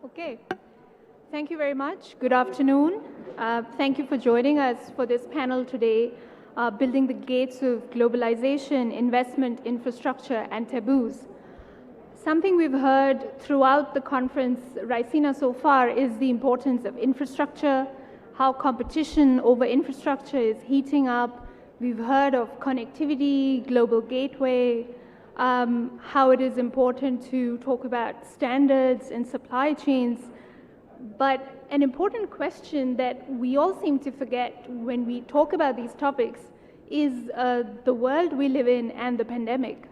Okay. Thank you very much. Good afternoon. Thank you for joining us for this panel today, Building the Gates of Globalization, Investment, Infrastructure, and Taboos. Something we've heard throughout the conference, Raisina, so far is the importance of infrastructure, how competition over infrastructure is heating up. We've heard of connectivity, global gateway, how it is important to talk about standards and supply chains. But an important question that we all seem to forget when we talk about these topics is the world we live in and the pandemic.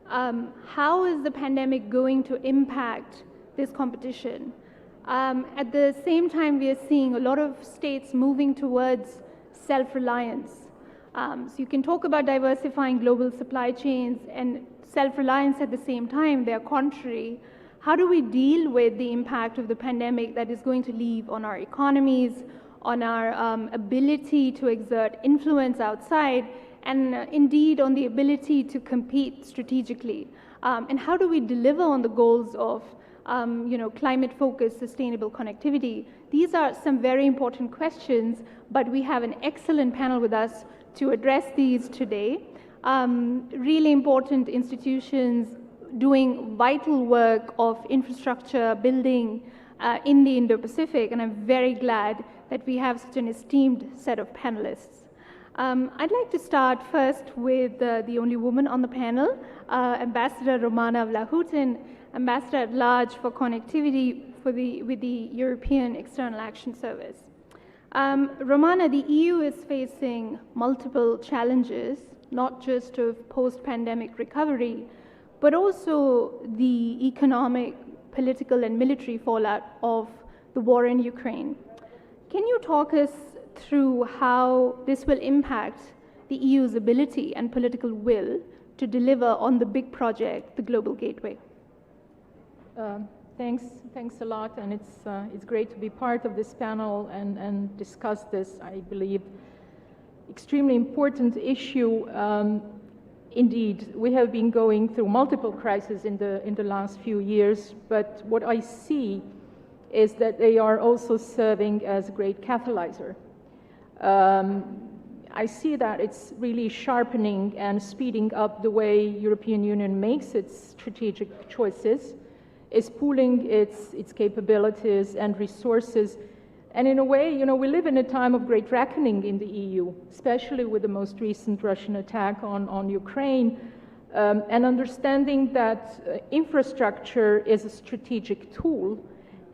How is the pandemic going to impact this competition? At the same time, we are seeing a lot of states moving towards self-reliance. So you can talk about diversifying global supply chains and self-reliance at the same time. They are contrary. How do we deal with the impact of the pandemic that is going to leave on our economies, on our ability to exert influence outside, and indeed on the ability to compete strategically? And how do we deliver on the goals of climate-focused, sustainable connectivity? These are some very important questions, but we have an excellent panel with us to address these today. Really important institutions doing vital work of infrastructure building in the Indo-Pacific, and I'm very glad that we have such an esteemed set of panelists. I'd like to start first with the only woman on the panel, Ambassador Romana Vlahutin, Ambassador at Large for Connectivity with the European External Action Service. Romana, the EU is facing multiple challenges, not just of post-pandemic recovery, but also the economic, political, and military fallout of the war in Ukraine. Can you talk us through how this will impact the EU's ability and political will to deliver on the big project, the Global Gateway? Thanks a lot, and it's great to be part of this panel and discuss this, I believe, extremely important issue. Indeed, we have been going through multiple crises in the last few years, but what I see is that they are also serving as a great catalyzer. I see that it's really sharpening and speeding up the way European Union makes its strategic choices, is pooling its capabilities and resources. And in a way, we live in a time of great reckoning in the EU, especially with the most recent Russian attack on Ukraine, and understanding that infrastructure is a strategic tool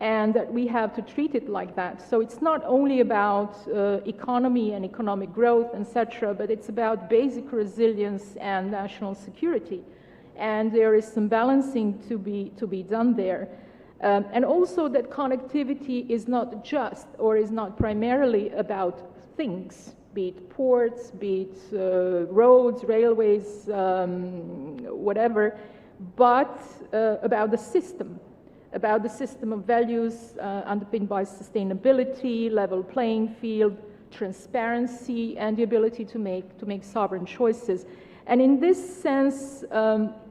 and that we have to treat it like that. So it's not only about economy and economic growth, etc., but it's about basic resilience and national security. And there is some balancing to be done there. And also that connectivity is not just or is not primarily about things, be it ports, be it roads, railways, whatever, but about the system of values underpinned by sustainability, level playing field, transparency, and the ability to make sovereign choices. And in this sense,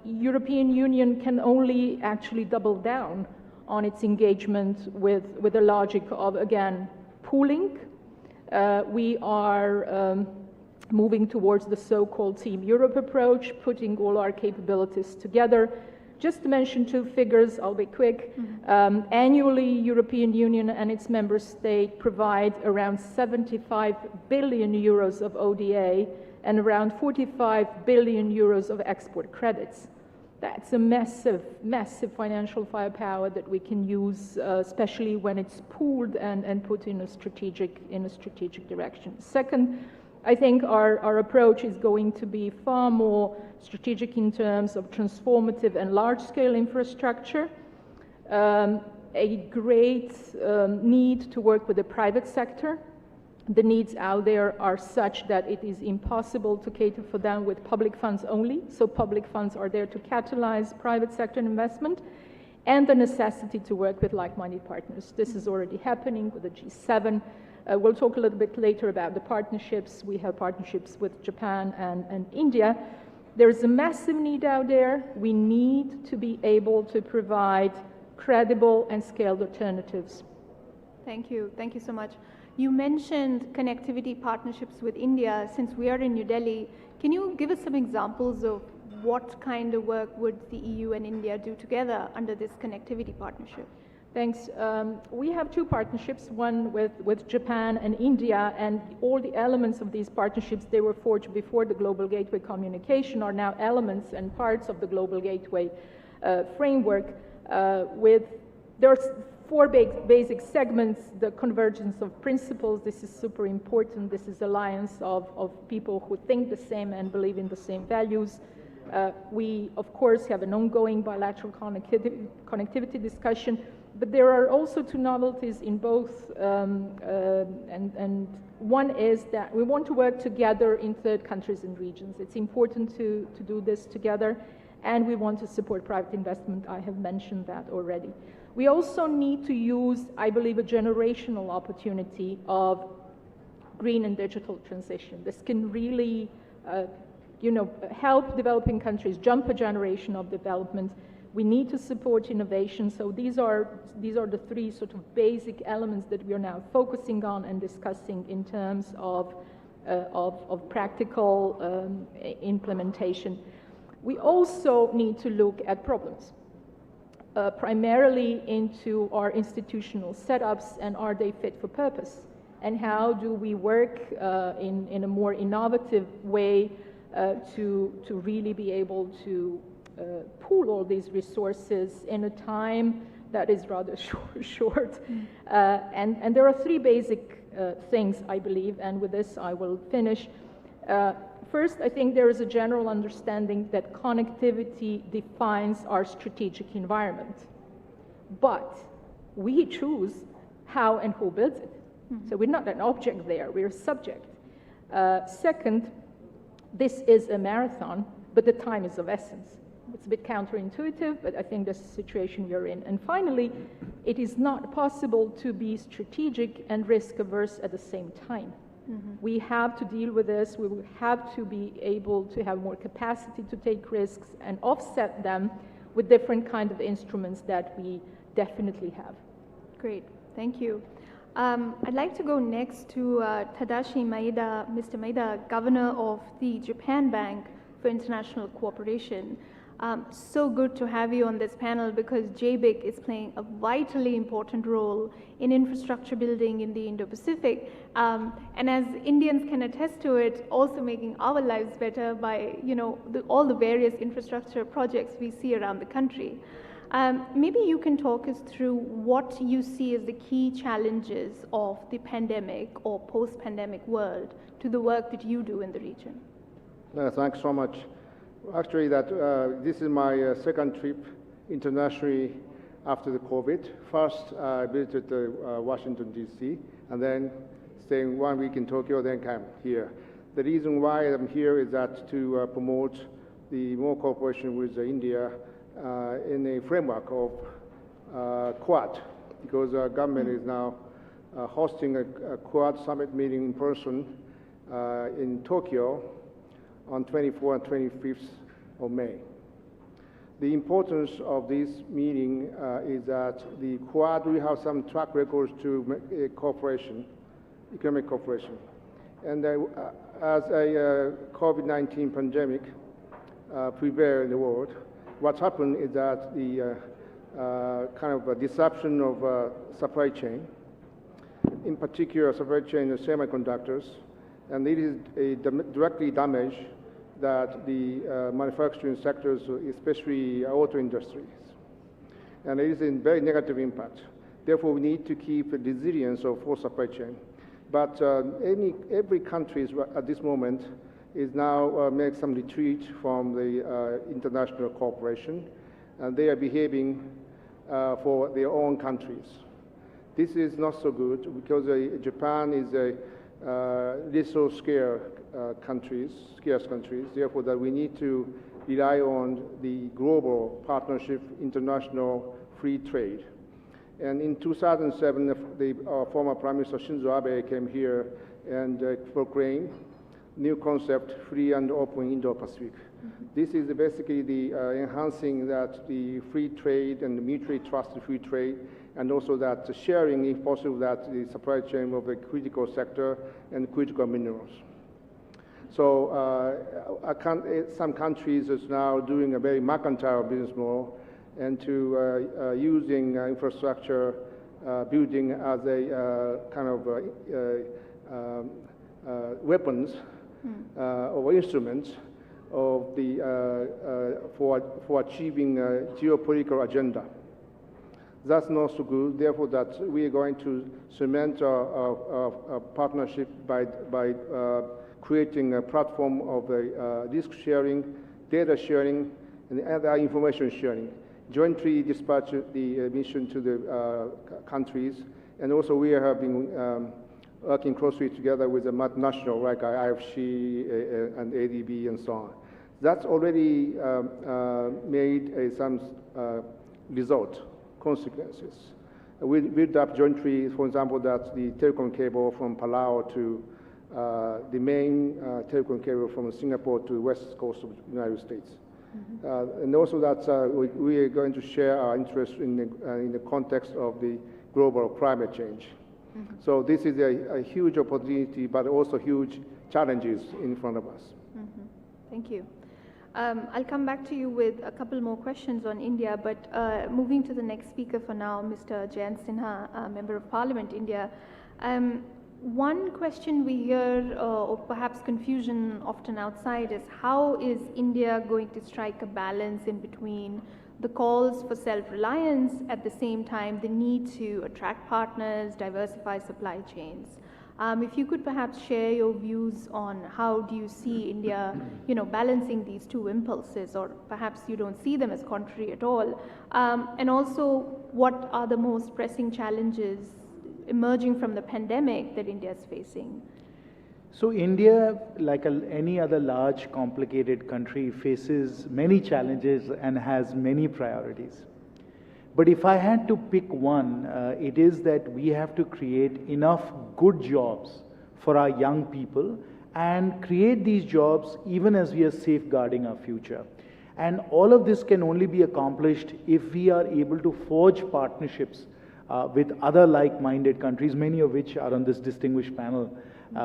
European Union can only actually double down on its engagement with the logic of, again, pooling. We are moving towards the so-called Team Europe approach, putting all our capabilities together. Just to mention two figures, I'll be quick. Annually, European Union and its member state provide around 75 billion euros of ODA and around 45 billion euros of export credits. That's a massive, massive financial firepower that we can use, especially when it's pooled and put in a strategic direction. Second, I think our approach is going to be far more strategic in terms of transformative and large-scale infrastructure. A great need to work with the private sector. The needs out there are such that it is impossible to cater for them with public funds only. So public funds are there to catalyze private sector investment, and the necessity to work with like-minded partners. This is already happening with the G7. We'll talk a little bit later about the partnerships. We have partnerships with Japan and India. There is a massive need out there. We need to be able to provide credible and scaled alternatives. Thank you. Thank you so much. You mentioned connectivity partnerships with India. Since we are in New Delhi, can you give us some examples of what kind of work would the EU and India do together under this connectivity partnership? Thanks. We have two partnerships, one with Japan and India, and all the elements of these partnerships, they were forged before the Global Gateway communication, are now elements and parts of the Global Gateway framework. There's four basic segments: the convergence of principles. This is super important. This is alliance of people who think the same and believe in the same values. We, of course, have an ongoing bilateral connectivity discussion, but there are also two novelties in both, and one is that we want to work together in third countries and regions. It's important to do this together, and we want to support private investment. I have mentioned that already. We also need to use, I believe, a generational opportunity of green and digital transition. This can really help developing countries jump a generation of development. We need to support innovation. So these are the three sort of basic elements that we are now focusing on and discussing in terms of practical implementation. We also need to look at problems, primarily into our institutional setups, and are they fit for purpose? And how do we work in a more innovative way to really be able to pool all these resources in a time that is rather short. And there are three basic things, I believe, and with this I will finish. First, I think there is a general understanding that connectivity defines our strategic environment, but we choose how and who builds it. Mm-hmm. So we're not an object there, we're a subject. Second, this is a marathon, but the time is of essence. It's a bit counterintuitive, but I think that's the situation we're in. And finally, it is not possible to be strategic and risk-averse at the same time. Mm-hmm. We have to deal with this. We will have to be able to have more capacity to take risks and offset them with different kinds of instruments that we definitely have. Great, thank you. I'd like to go next to Tadashi Maeda, Mr. Maeda, Governor of the Japan Bank for International Cooperation. So good to have you on this panel, because JBIC is playing a vitally important role in infrastructure building in the Indo-Pacific, and as Indians can attest to it, also making our lives better by all the various infrastructure projects we see around the country. Maybe you can talk us through what you see as the key challenges of the pandemic or post-pandemic world to the work that you do in the region. Thanks so much. Actually, this is my second trip internationally after the COVID. First, I visited Washington, D.C., and then staying 1 week in Tokyo, then came here. The reason why I'm here is that to promote the more cooperation with India in a framework of Quad, because our government is now hosting a Quad summit meeting in person in Tokyo on 24th and 25th of May. The importance of this meeting is that the Quad, we have some track records to make cooperation, economic cooperation. And as a COVID-19 pandemic prevails in the world, what's happened is that the kind of a disruption of supply chain, in particular supply chain of semiconductors, and it is directly damaged that the manufacturing sectors, especially auto industries, and it is a very negative impact. Therefore, we need to keep a resilience of full supply chain. But every country at this moment is now make some retreat from the international cooperation, and they are behaving for their own countries. This is not so good, because Japan is a resource scarce countries. Therefore, that we need to rely on the global partnership, international free trade. And in 2007, the former Prime Minister Shinzo Abe came here and proclaimed new concept, free and open Indo-Pacific. This is basically the enhancing that the free trade and the mutually trusted free trade, and also that sharing, if possible, that the supply chain of the critical sector and critical minerals. So some countries is now doing a very mercantile business model and to using infrastructure building as a kind of weapons or instruments of the for achieving a geopolitical agenda. That's not so good. Therefore, that we are going to cement our partnership by creating a platform of risk sharing, data sharing, and other information sharing. Jointly dispatch the mission to the countries, and also we have been working closely together with the multinational like IFC and ADB and so on. That's already made some result, consequences. We built up jointly, for example, that the telecom cable from Palau to the main telecom cable from Singapore to the west coast of the United States. And also that we are going to share our interest in the context of the global climate change. So this is a huge opportunity, but also huge challenges in front of us. Thank you. I'll come back to you with a couple more questions on India, but moving to the next speaker for now, Mr. Jayant Sinha, Member of Parliament, India. One question we hear, or perhaps confusion often outside, is how is India going to strike a balance in between the calls for self-reliance, at the same time the need to attract partners, diversify supply chains? If you could perhaps share your views on how do you see India, balancing these two impulses, or perhaps you don't see them as contrary at all. And also, what are the most pressing challenges emerging from the pandemic that India is facing? So India, like any other large, complicated country, faces many challenges and has many priorities. But if I had to pick one, it is that we have to create enough good jobs for our young people and create these jobs even as we are safeguarding our future. And all of this can only be accomplished if we are able to forge partnerships with other like-minded countries, many of which are on this distinguished panel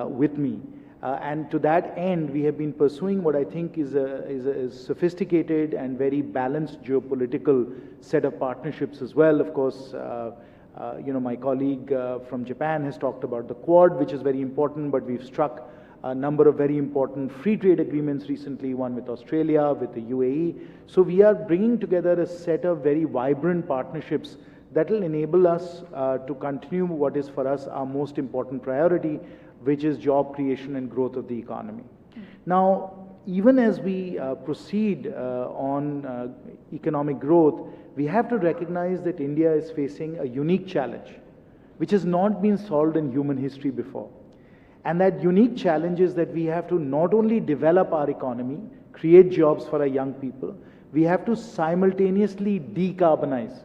with me. And to that end, we have been pursuing what I think is a sophisticated and very balanced geopolitical set of partnerships as well. Of course, my colleague from Japan has talked about the Quad, which is very important, but we've struck a number of very important free trade agreements recently, one with Australia, with the UAE. So we are bringing together a set of very vibrant partnerships that will enable us to continue what is for us our most important priority, which is job creation and growth of the economy. Now, even as we proceed on economic growth, we have to recognize that India is facing a unique challenge, which has not been solved in human history before. And that unique challenge is that we have to not only develop our economy, create jobs for our young people, we have to simultaneously decarbonize.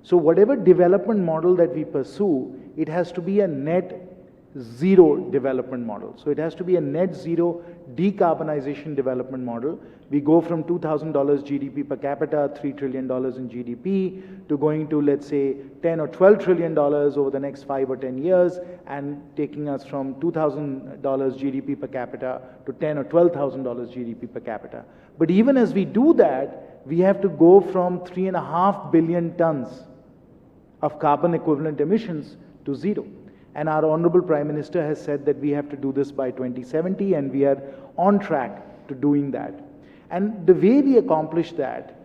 So whatever development model that we pursue, it has to be a net zero development model. So it has to be a net zero decarbonization development model. We go from $2,000 GDP per capita, $3 trillion in GDP, to going to, let's say, $10 or $12 trillion over the next 5 or 10 years, and taking us from $2,000 GDP per capita to $10 or $12,000 GDP per capita. But even as we do that, we have to go from 3.5 billion tons of carbon equivalent emissions to zero. And our Honorable Prime Minister has said that we have to do this by 2070, and we are on track to doing that. And the way we accomplish that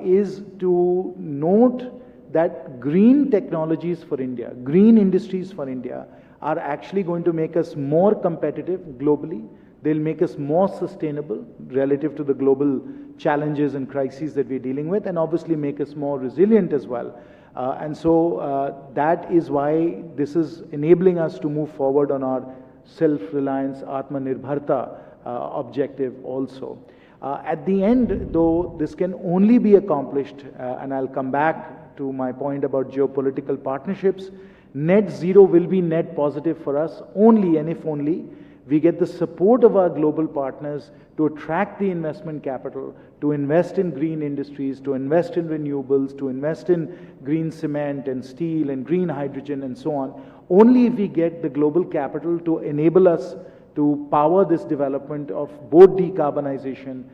is to note that green technologies for India, green industries for India, are actually going to make us more competitive globally. They'll make us more sustainable relative to the global challenges and crises that we're dealing with, and obviously make us more resilient as well. And so that is why this is enabling us to move forward on our self-reliance, Atmanirbharta objective also. At the end, though, this can only be accomplished, and I'll come back to my point about geopolitical partnerships, net zero will be net positive for us only and if only we get the support of our global partners to attract the investment capital, to invest in green industries, to invest in renewables, to invest in green cement and steel and green hydrogen and so on, only if we get the global capital to enable us to power this development of both decarbonization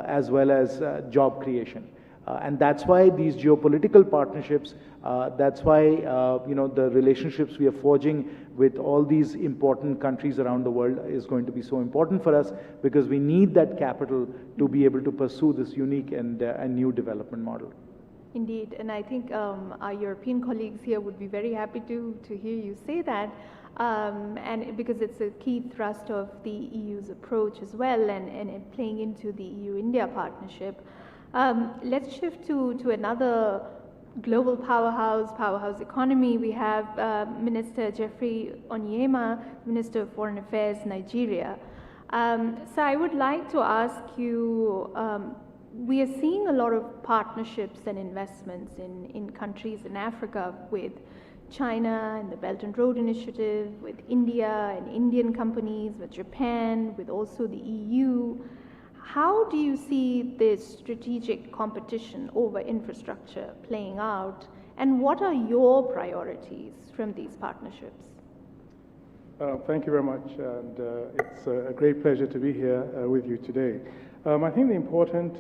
as well as job creation. And that's why these geopolitical partnerships, that's why the relationships we are forging with all these important countries around the world is going to be so important for us, because we need that capital to be able to pursue this unique and new development model. Indeed, and I think our European colleagues here would be very happy to hear you say that, and because it's a key thrust of the EU's approach as well, and playing into the EU-India partnership. Let's shift to another global powerhouse economy. We have Minister Geoffrey Onyeama, Minister of Foreign Affairs, Nigeria. So I would like to ask you, we are seeing a lot of partnerships and investments in countries in Africa with China and the Belt and Road Initiative, with India and Indian companies, with Japan, with also the EU. How do you see this strategic competition over infrastructure playing out, and what are your priorities from these partnerships? Thank you very much, and it's a great pleasure to be here with you today. I think the important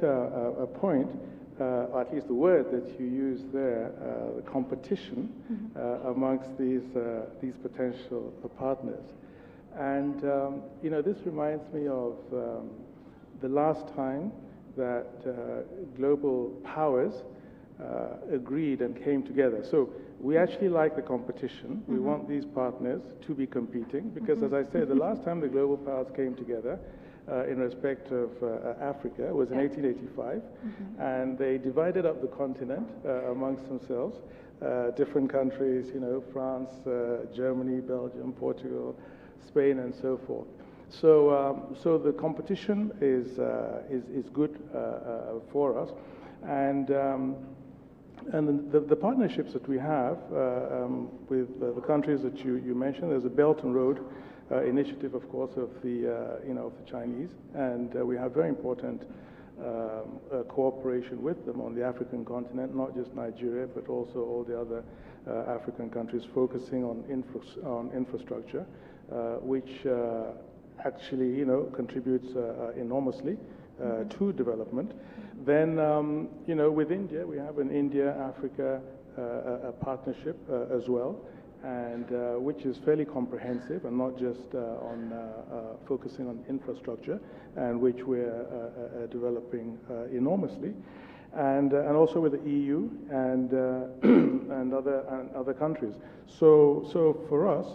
point, or at least the word that you used there, the competition amongst these potential partners. And, this reminds me of the last time that global powers agreed and came together. So we actually like the competition. We want these partners to be competing, because as I said, the last time the global powers came together in respect of Africa was in 1885, and they divided up the continent amongst themselves, different countries, France, Germany, Belgium, Portugal, Spain, and so forth. So the competition is good for us, and the partnerships that we have with the countries that you mentioned. There's a Belt and Road initiative, of course, of the of the Chinese, and we have very important cooperation with them on the African continent, not just Nigeria, but also all the other African countries, focusing on infrastructure, which actually, contributes enormously to development. Then, with India, we have an India-Africa partnership as well, and which is fairly comprehensive and not just on focusing on infrastructure, and which we're developing enormously, and also with the EU and and other countries. So for us,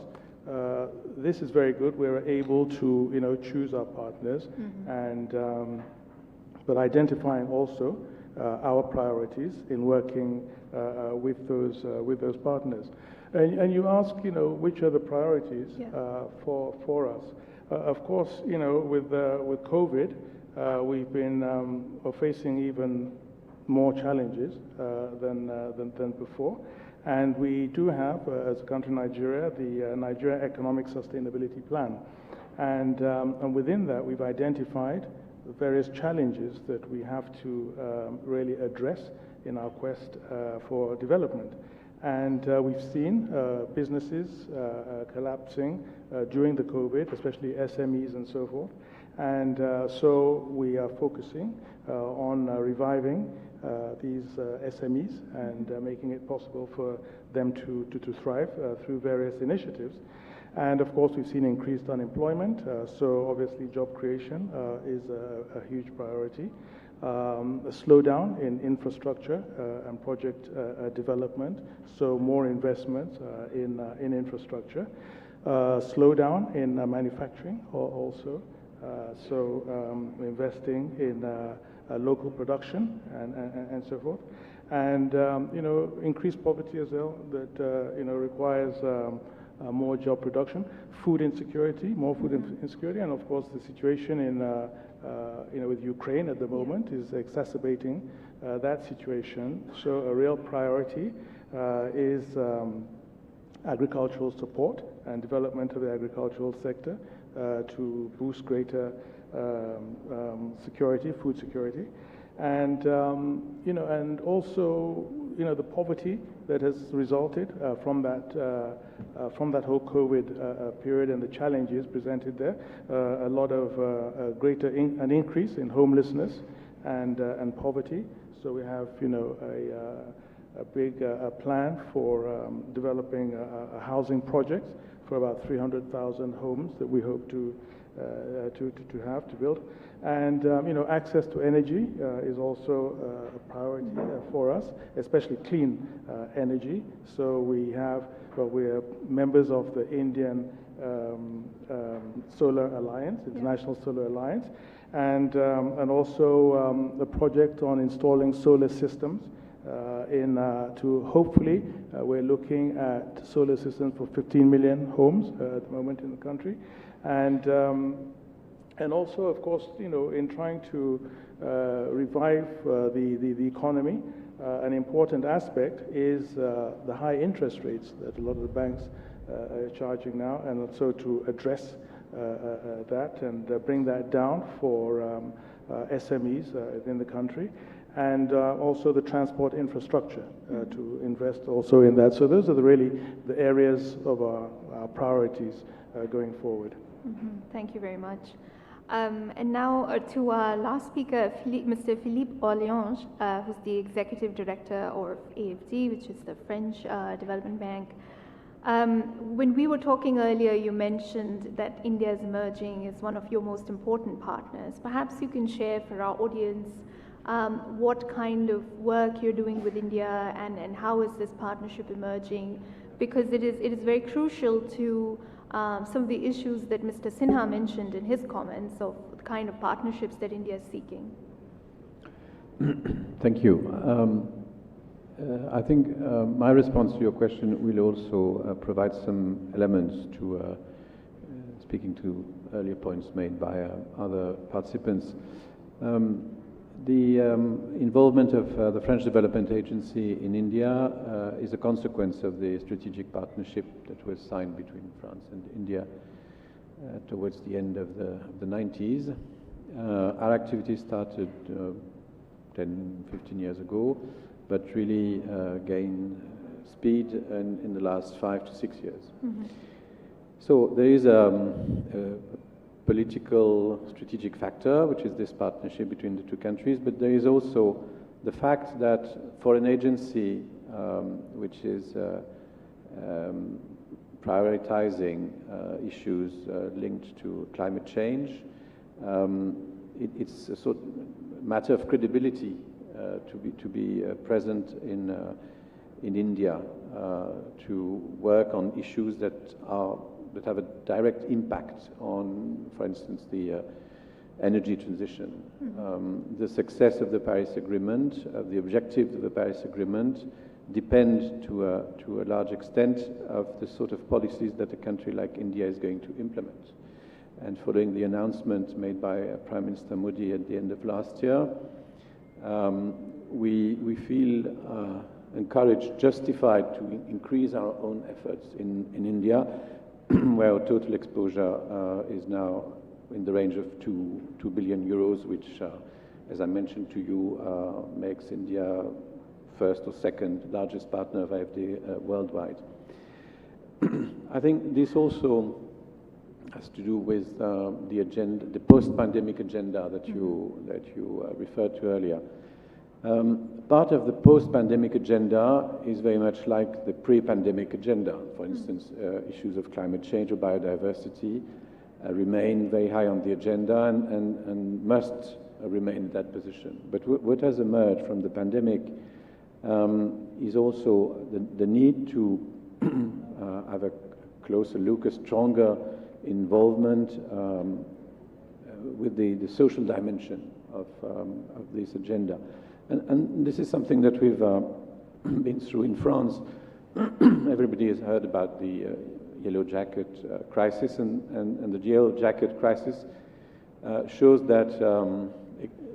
this is very good. We're able to, choose our partners, and but identifying also our priorities in working with those partners. And you ask, which are the priorities for us? Of course, with COVID, we've been facing even more challenges than before. And we do have, as a country, Nigeria, the Nigeria Economic Sustainability Plan. And within that, we've identified various challenges that we have to really address in our quest for development. And we've seen businesses collapsing during the COVID, especially SMEs and so forth. And so we are focusing on reviving these SMEs and making it possible for them to thrive through various initiatives. And of course, we've seen increased unemployment, so obviously job creation is a huge priority. A slowdown in infrastructure and project development, so more investments in infrastructure. Slowdown in manufacturing also, so investing in local production and so forth. And increased poverty as well, that requires more job production. Food insecurity, more food insecurity, and of course the situation in with Ukraine at the moment is exacerbating that situation. So a real priority is agricultural support and development of the agricultural sector, to boost greater security, food security, and and also the poverty that has resulted from that whole COVID period and the challenges presented there. A lot of an increase in homelessness and poverty. So we have a big plan for developing a housing project for about 300,000 homes that we hope to build. And access to energy is also a priority for us, especially clean energy. So we are members of the Indian Solar Alliance, International Solar Alliance, and also a project on installing solar systems to hopefully we're looking at solar systems for 15 million homes at the moment in the country, and also, of course, in trying to revive the economy, an important aspect is the high interest rates that a lot of the banks are charging now, and so to address that and bring that down for SMEs in the country, and also the transport infrastructure to invest also in that. So those are really the areas of our priorities going forward. Thank you very much. And now to our last speaker, Mr. Philippe Orléange, who's the Executive Director of AFD, which is the French Development Bank. When we were talking earlier, you mentioned that India is emerging as one of your most important partners. Perhaps you can share for our audience what kind of work you're doing with India and how is this partnership emerging, because it is very crucial to some of the issues that Mr. Sinha mentioned in his comments of the kind of partnerships that India is seeking. Thank you. I think my response to your question will also provide some elements to speaking to earlier points made by other participants. The involvement of the French Development Agency in India is a consequence of the strategic partnership that was signed between France and India towards the end of the 90s. Our activities started 10, 15 years ago, but really gained speed in the last 5 to 6 years. So there is a political strategic factor, which is this partnership between the two countries, but there is also the fact that for an agency which is prioritizing issues linked to climate change, it's a sort of matter of credibility to be present in India, to work on issues that have a direct impact on, for instance, the energy transition. The success of the Paris Agreement, the objectives of the Paris Agreement depend to a large extent of the sort of policies that a country like India is going to implement. And following the announcement made by Prime Minister Modi at the end of last year, we feel encouraged, justified to increase our own efforts in India, where our total exposure is now in the range of 2 billion euros, which, as I mentioned to you, makes India first or second largest partner of AFD worldwide. I think this also has to do with the agenda, the post-pandemic agenda that you referred to earlier. Part of the post-pandemic agenda is very much like the pre-pandemic agenda. For instance, issues of climate change or biodiversity remain very high on the agenda and must remain in that position. But what has emerged from the pandemic is also the need to have a closer look, a stronger involvement with the social dimension of this agenda. And this is something that we've been through in France. Everybody has heard about the yellow jacket crisis, and the yellow jacket crisis shows that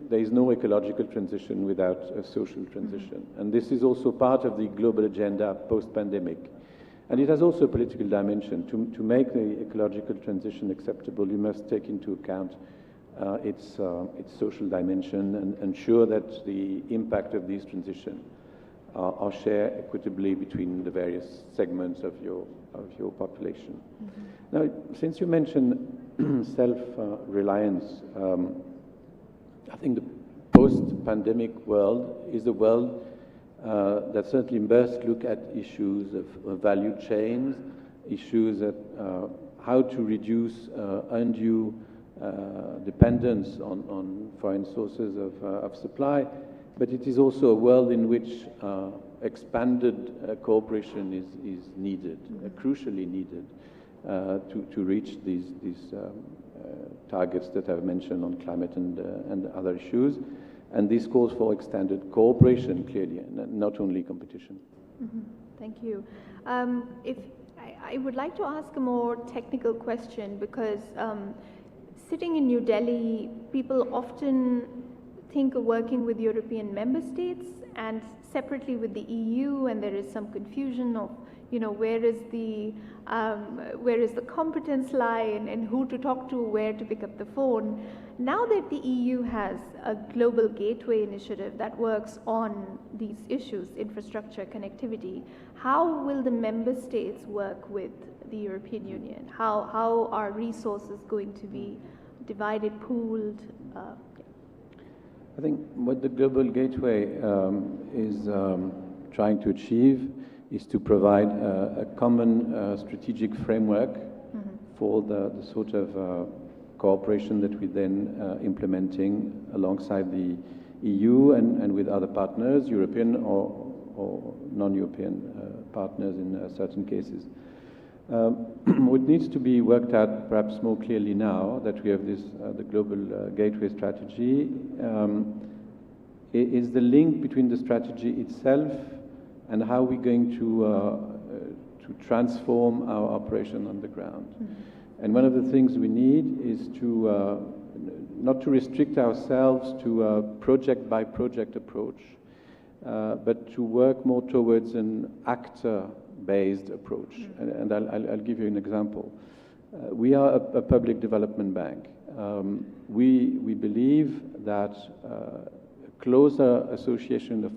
there is no ecological transition without a social transition. And this is also part of the global agenda post-pandemic. And it has also a political dimension. To make the ecological transition acceptable, you must take into account its social dimension and ensure that the impact of this transition are shared equitably between the various segments of your population. Mm-hmm. Now, since you mentioned self-reliance, I think the post-pandemic world is a world that certainly must look at issues of value chains, issues that how to reduce undue dependence on foreign sources of supply, but it is also a world in which expanded cooperation is needed, crucially needed, to reach these targets that I've mentioned on climate and other issues. And this calls for extended cooperation, clearly, and not only competition. Mm-hmm. Thank you. If I would like to ask a more technical question, because sitting in New Delhi, people often think of working with European member states and separately with the EU, and there is some confusion of, where is the competence lie and who to talk to, where to pick up the phone. Now that the EU has a global gateway initiative that works on these issues, infrastructure, connectivity, how will the member states work with the European Union? How are resources going to be divided, pooled? I think what the Global Gateway is trying to achieve is to provide a common strategic framework for the sort of cooperation that we're then implementing alongside the EU and with other partners, European or non-European partners in certain cases. What needs to be worked out perhaps more clearly now that we have the Global Gateway strategy is the link between the strategy itself and how we're going to transform our operation on the ground. And one of the things we need is to not to restrict ourselves to a project-by-project approach, but to work more towards an actor-based approach. And I'll give you an example. We are a public development bank. We believe that closer association of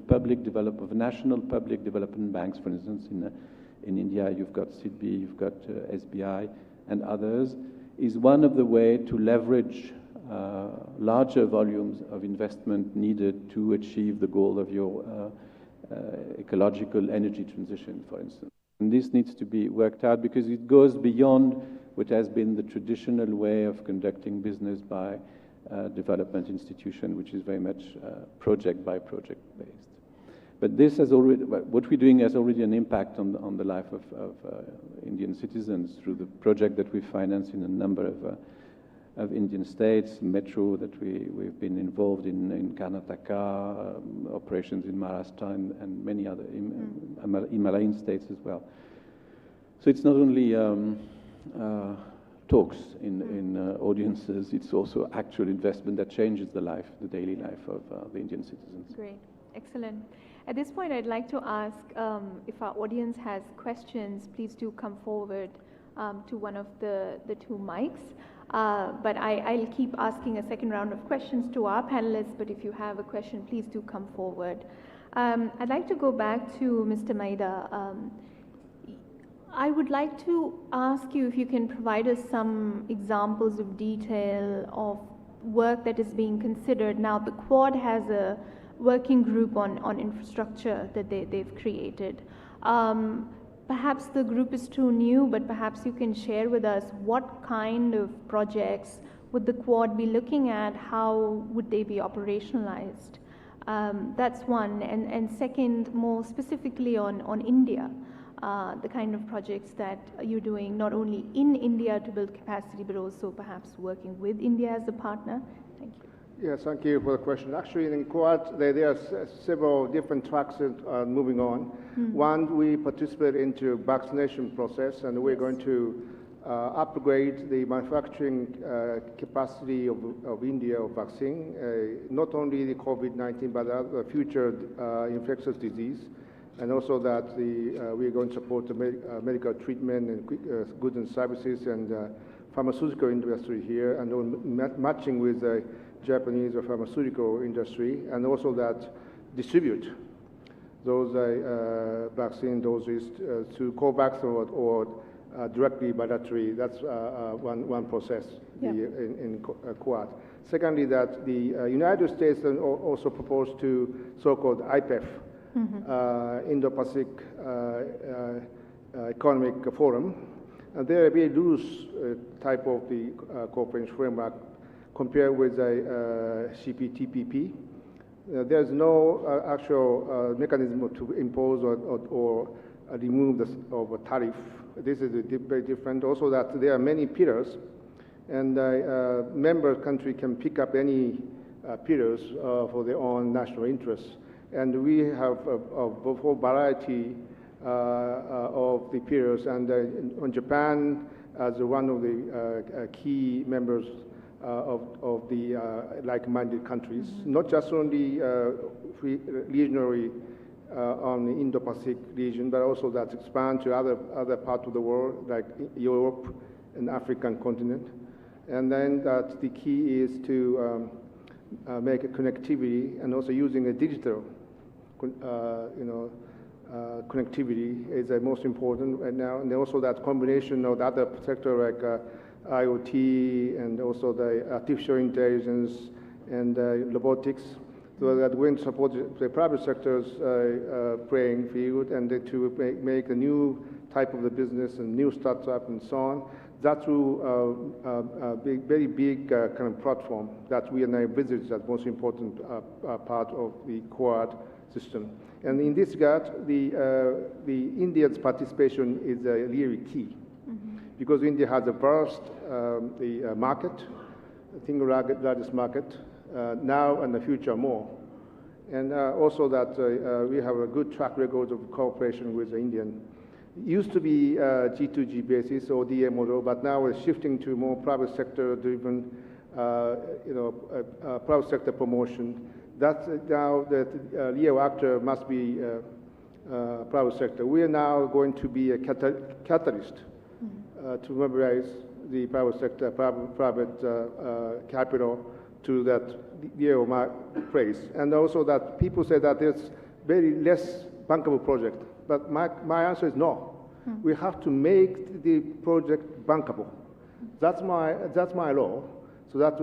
national public development banks, for instance, in India, you've got SIDBI, you've got SBI, and others, is one of the ways to leverage larger volumes of investment needed to achieve the goal of your ecological energy transition, for instance. And this needs to be worked out because it goes beyond what has been the traditional way of conducting business by development institution, which is very much project-by-project based. But this has already, what we're doing has already an impact on the life of Indian citizens through the project that we finance in a number of Indian states, metro that we've been involved in Karnataka, operations in Maharashtra and many other Himalayan states as well. So it's not only talks in audiences, it's also actual investment that changes the daily life of the Indian citizens. Great, excellent. At this point, I'd like to ask if our audience has questions, please do come forward to one of the two mics. But I'll keep asking a second round of questions to our panelists, but if you have a question, please do come forward. I'd like to go back to Mr. Maida. I would like to ask you if you can provide us some examples of detail of work that is being considered. Now, the Quad has a working group on infrastructure that they've created. Perhaps the group is too new, but perhaps you can share with us what kind of projects would the Quad be looking at? How would they be operationalized? That's one. And second, more specifically on India, the kind of projects that you're doing not only in India to build capacity, but also perhaps working with India as a partner. Thank you. Yes, thank you for the question. Actually, in Quad, there are several different tracks moving on. One, we participate into vaccination process, and we're going to upgrade the manufacturing capacity of India of vaccine, not only the COVID-19, but other future infectious disease. and also that we are going to support the medical treatment and goods and services and pharmaceutical industry here, and matching with the Japanese pharmaceutical industry, and also that distribute those vaccine doses to COVAX or directly bilaterally. That's one process in Quad. Secondly, that the United States also proposed to so-called IPEF, Indo-Pacific Economic Forum. And they're a very loose type of the cooperation framework compared with the CPTPP. There's no actual mechanism to impose or remove the tariff. This is very different. Also, that there are many pillars, and member country can pick up any pillars for their own national interests. And we have a whole variety of the pillars, and on Japan as one of the key members of the like-minded countries, not just only regionally on the Indo-Pacific region, but also that expand to other parts of the world, like Europe and African continent. And then that the key is to make a connectivity, and also using a digital, connectivity is the most important right now, and also that combination of the other sector like IoT and also the artificial intelligence and robotics, so that we can support the private sector's playing field, and to make a new type of the business and new startup and so on. That through a very big kind of platform that we are now envisage as most important part of the Quad system. And in this regard, the India's participation is really key, because India has a vast market, I think largest market, now and the future more. And also that we have a good track record of cooperation with the Indian. It used to be G2G basis or DA model, but now we're shifting to more private sector driven, private sector promotion. That's now that real actor must be private sector. We are now going to be a catalyst to mobilize the private sector, private capital to that real place. And also that people say that there's very less bankable project. But my answer is no. We have to make the project bankable. That's my law. So that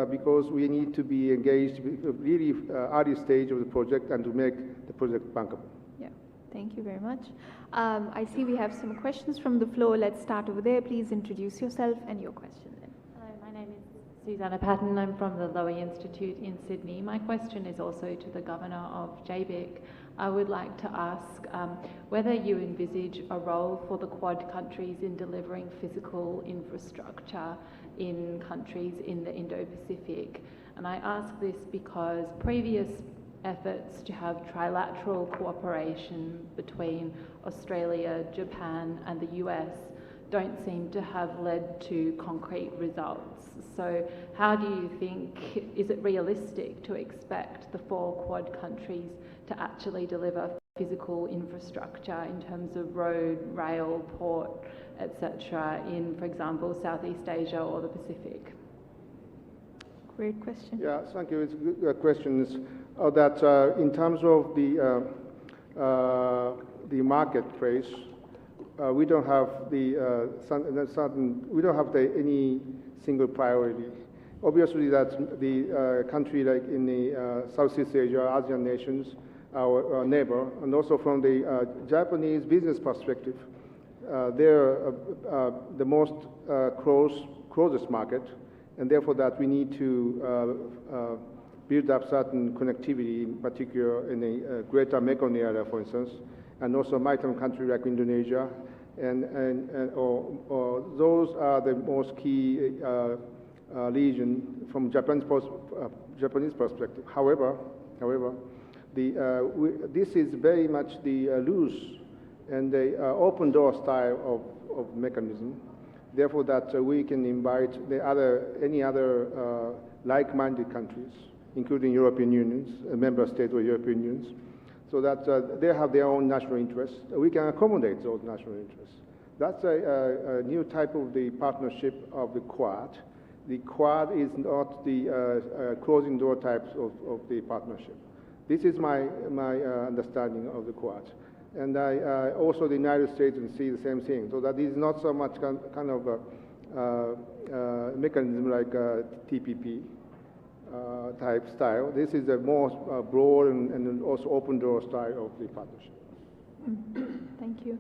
because we need to be engaged really early stage of the project and to make the project bankable. Yeah, thank you very much. I see we have some questions from the floor. Let's start over there. Please introduce yourself and your question then. Hello, my name is Susanna Patton. I'm from the Lowy Institute in Sydney. My question is also to the Governor of JBIC. I would like to ask whether you envisage a role for the Quad countries in delivering physical infrastructure in countries in the Indo-Pacific. And I ask this because previous efforts to have trilateral cooperation between Australia, Japan and the US don't seem to have led to concrete results. So how do you think, is it realistic to expect the 4 Quad countries to actually deliver physical infrastructure in terms of road, rail, port, etc. in, for example, Southeast Asia or the Pacific? Great question. Yeah, thank you. It's good questions. That in terms of the marketplace, we don't have any single priority. Obviously, that the country like in the Southeast Asia, ASEAN nations, our neighbor, and also from the Japanese business perspective, they're the most closest market, and therefore that we need to build up certain connectivity, in particular in the Greater Mekong area, for instance, and also maritime country like Indonesia, or those are the most key region from Japanese perspective. However, this is very much the loose and the open door style of mechanism. Therefore, that we can invite any other like-minded countries, including European Unions, member states of European Unions, so that they have their own national interests. We can accommodate those national interests. That's a new type of the partnership of the Quad. The Quad is not the closing door types of the partnership. This is my understanding of the Quad. And also the United States can see the same thing. So that is not so much kind of a mechanism like TPP type style. This is a more broad and also open door style of the partnership. Thank you.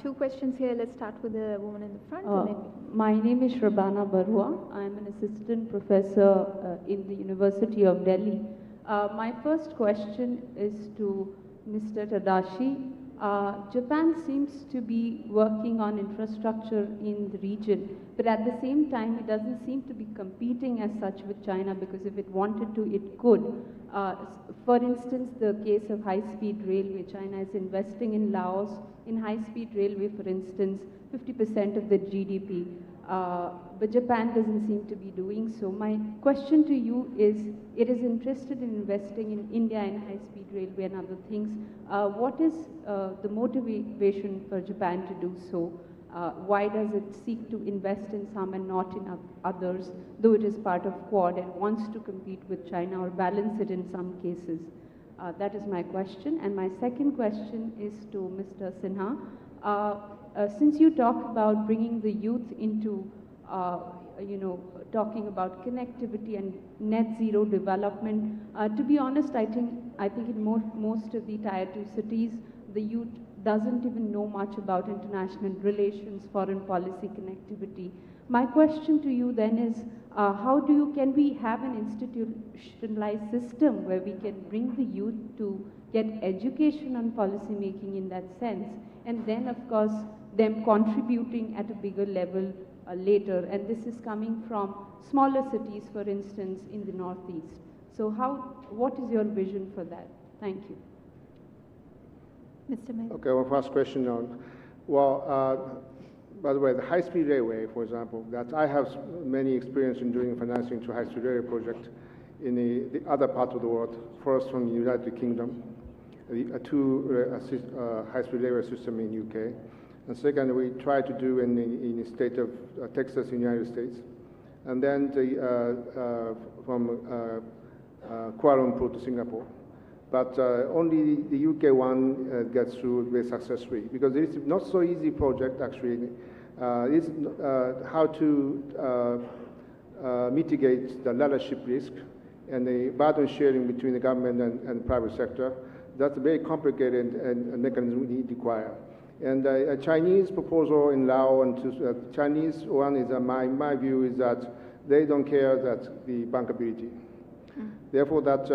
Two questions here. Let's start with the woman in the front. My name is Shrabana Barua. I'm an assistant professor in the University of Delhi. My first question is to Mr. Tadashi. Japan seems to be working on infrastructure in the region, but at the same time, it doesn't seem to be competing as such with China, because if it wanted to, it could. For instance, the case of high-speed railway, China is investing in Laos in high-speed railway, for instance, 50% of the GDP. But Japan doesn't seem to be doing so. My question to you is, it is interested in investing in India in high-speed railway and other things. What is the motivation for Japan to do so? Why does it seek to invest in some and not in others, though it is part of Quad and wants to compete with China or balance it in some cases? That is my question. And my second question is to Mr. Sinha. Since you talk about bringing the youth into, talking about connectivity and net zero development, to be honest, I think in most of the Tier 2 cities, the youth doesn't even know much about international relations, foreign policy, connectivity. My question to you then is, can we have an institutionalized system where we can bring the youth to get education on policy making in that sense, and then of course them contributing at a bigger level later, and this is coming from smaller cities, for instance, in the Northeast. So what is your vision for that? Thank you. Mr. Mayor. Okay, well, first question on, by the way, the high-speed railway, for example, that I have many experience in doing financing to high-speed railway project in the other part of the world. First from the United Kingdom, two high-speed railway system in UK. And second, we try to do in the state of Texas, United States. And then from Kuala Lumpur to Singapore. But only the UK one gets through very successfully, because it's not so easy project actually. It's how to mitigate the ridership risk and the burden sharing between the government and private sector. That's a very complicated and mechanism we need to require. And a Chinese proposal in Laos, and Chinese one is my view is that they don't care that the bankability. Therefore, that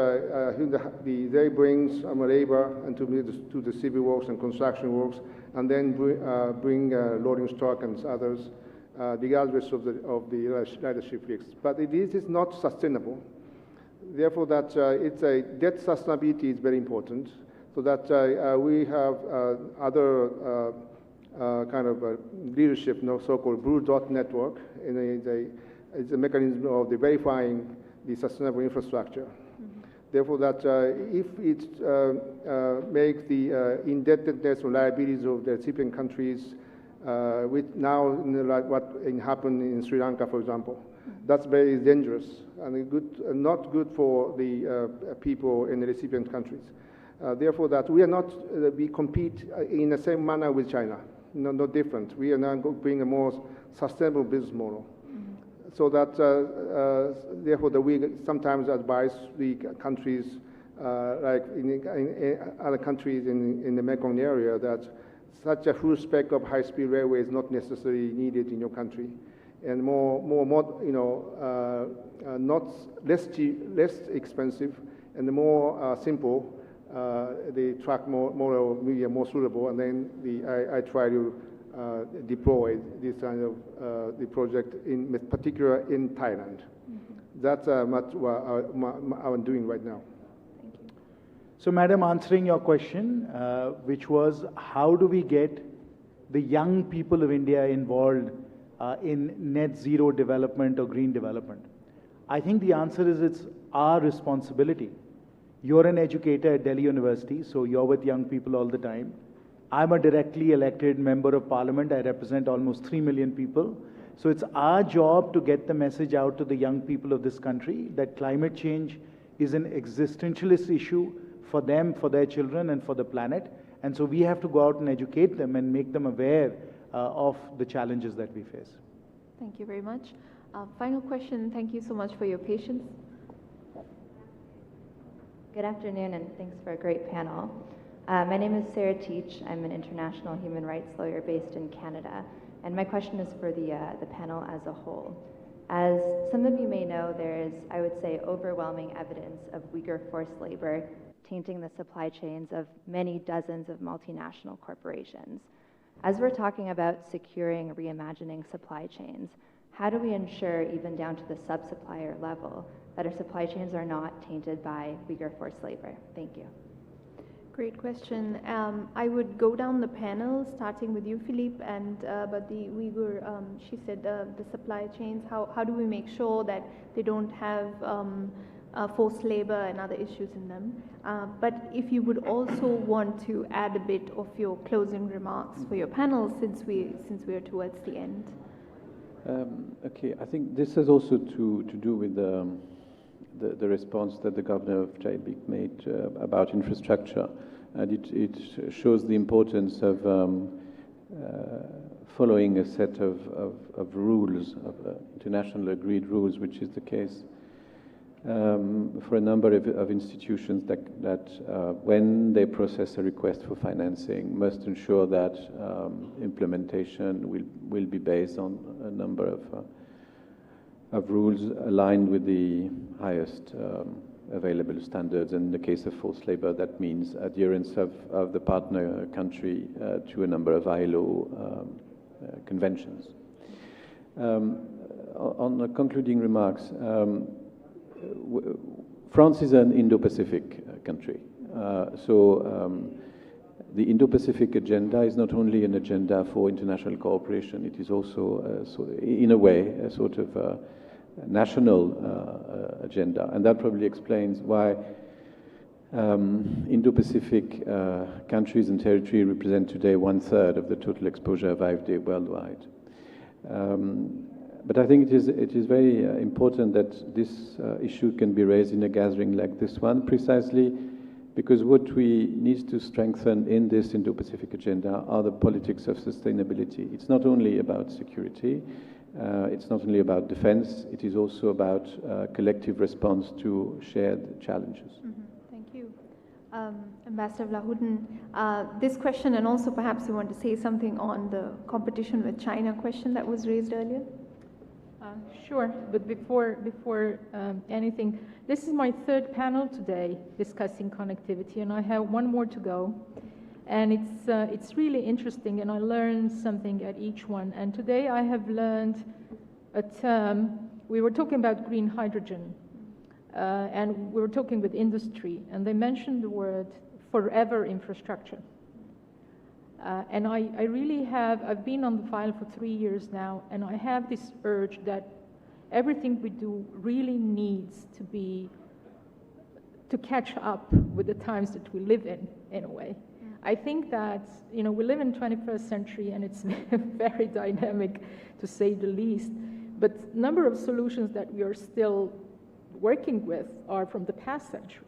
they bring some labor and to the civil works and construction works, and then bring loading stock and others, regardless of the ridership risks. But this is not sustainable. Therefore, that it's a debt sustainability is very important, so that we have other kind of leadership, so-called Blue Dot network, and it's a mechanism of the verifying the sustainable infrastructure. Mm-hmm. Therefore, that if it makes the indebtedness or liabilities of the recipient countries, with now like what happened in Sri Lanka, for example, mm-hmm. That's very dangerous and not good for the people in the recipient countries. Therefore, that we are not we compete in the same manner with China, no different. We are now bring a more sustainable business model. So that, therefore, we sometimes advise the countries, like in other countries in the Mekong area, that such a full spec of high-speed railway is not necessarily needed in your country, and less expensive and more simple. The track more suitable, and then I try to deploy this kind of the project in particular in Thailand. Mm-hmm. That's what I'm doing right now. Thank you. So, Madam, answering your question, which was how do we get the young people of India involved in net zero development or green development? I think the answer is it's our responsibility. You're an educator at Delhi University, so you're with young people all the time. I'm a directly elected member of parliament. I represent almost 3 million people. So it's our job to get the message out to the young people of this country that climate change is an existentialist issue for them, for their children, and for the planet. And so we have to go out and educate them and make them aware of the challenges that we face. Thank you very much. Final question. Thank you so much for your patience. Good afternoon, and thanks for a great panel. My name is Sarah Teach. I'm an international human rights lawyer based in Canada, and my question is for the panel as a whole. As some of you may know, there is, I would say, overwhelming evidence of Uyghur forced labor tainting the supply chains of many dozens of multinational corporations. As we're talking about securing, reimagining supply chains, how do we ensure, even down to the sub-supplier level, that our supply chains are not tainted by Uyghur forced labor? Thank you. Great question. I would go down the panel, starting with you, Philippe, and about the Uyghur, she said the supply chains, how do we make sure that they don't have forced labor and other issues in them? But if you would also want to add a bit of your closing remarks for your panel, since we are towards the end. Okay, I think this has also to do with the response that the governor of JB made about infrastructure. And it shows the importance of following a set of rules, of international agreed rules, which is the case for a number of institutions that when they process a request for financing, must ensure that implementation will be based on a number of rules aligned with the highest available standards. And in the case of forced labor, that means adherence of the partner country to a number of ILO conventions. On the concluding remarks, France is an Indo-Pacific country. The Indo-Pacific agenda is not only an agenda for international cooperation, it is also, in a way, a sort of national agenda. And that probably explains why Indo-Pacific countries and territory represent today 1/3 of the total exposure of AfD worldwide. But I think it is very important that this issue can be raised in a gathering like this one, precisely because what we need to strengthen in this Indo-Pacific agenda are the politics of sustainability. It's not only about security, it's not only about defense, it is also about collective response to shared challenges. Mm-hmm. Thank you. Ambassador Vlahouden, this question, and also perhaps you want to say something on the competition with China question that was raised earlier? Sure, but before anything, this is my third panel today discussing connectivity, and I have one more to go. And it's really interesting, and I learned something at each one. And today I have learned a term. We were talking about green hydrogen, and we were talking with industry, and they mentioned the word forever infrastructure. And I really have, I've been on the file for 3 years now, and I have this urge that everything we do really needs to catch up with the times that we live in a way. I think that, we live in the 21st century, and it's very dynamic, to say the least. But a number of solutions that we are still working with are from the past century,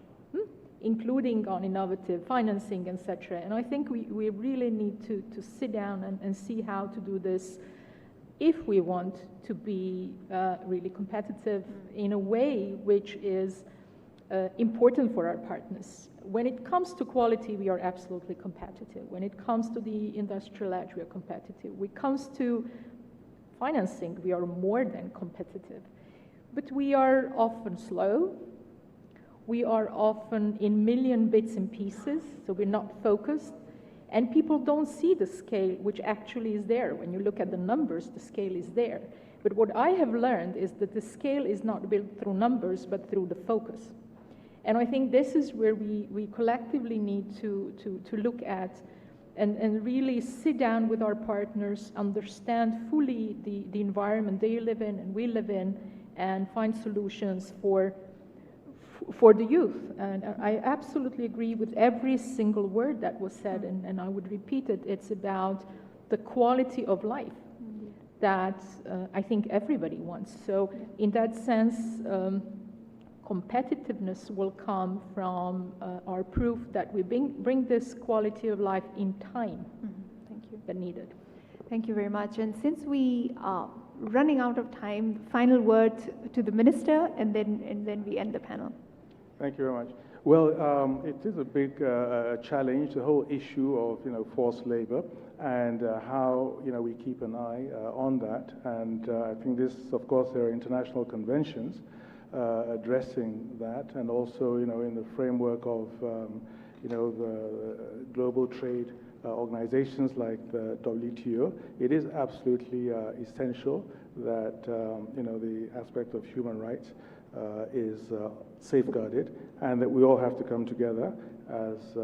including on innovative financing, etc. And I think we really need to sit down and see how to do this if we want to be really competitive in a way which is important for our partners. When it comes to quality, we are absolutely competitive. When it comes to the industrial edge, we are competitive. When it comes to financing, we are more than competitive. But we are often slow. We are often in million bits and pieces, so we're not focused. And people don't see the scale, which actually is there. When you look at the numbers, the scale is there. But what I have learned is that the scale is not built through numbers, but through the focus. And I think this is where we collectively need to look at and really sit down with our partners, understand fully the environment they live in and we live in, and find solutions for for the youth. And I absolutely agree with every single word that was said, and I would repeat it. It's about the quality of life that I think everybody wants. So in that sense, competitiveness will come from our proof that we bring this quality of life in time. Thank you. That needed. Thank you very much. And since we are running out of time, final word to the Minister, and then we end the panel. Thank you very much. Well, it is a big challenge, the whole issue of forced labor, and how we keep an eye on that. And I think this, of course, there are international conventions addressing that, and also in the framework of the global trade organizations like the WTO, it is absolutely essential that the aspect of human rights is safeguarded, and that we all have to come together as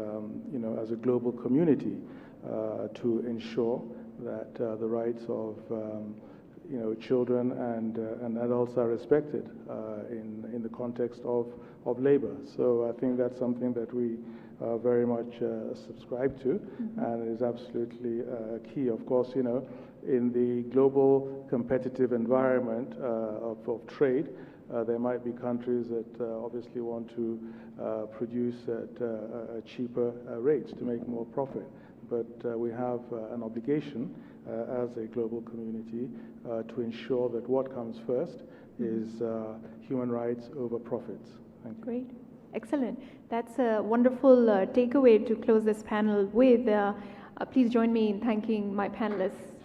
as a global community to ensure that the rights of children and adults are respected in the context of labor. So I think that's something that we very much subscribe to, and it is absolutely key. Of course, in the global competitive environment of trade, there might be countries that obviously want to produce at a cheaper rates to make more profit. But we have an obligation as a global community to ensure that what comes first is human rights over profits. Thank you. Great. Excellent. That's a wonderful takeaway to close this panel with. Please join me in thanking my panelists.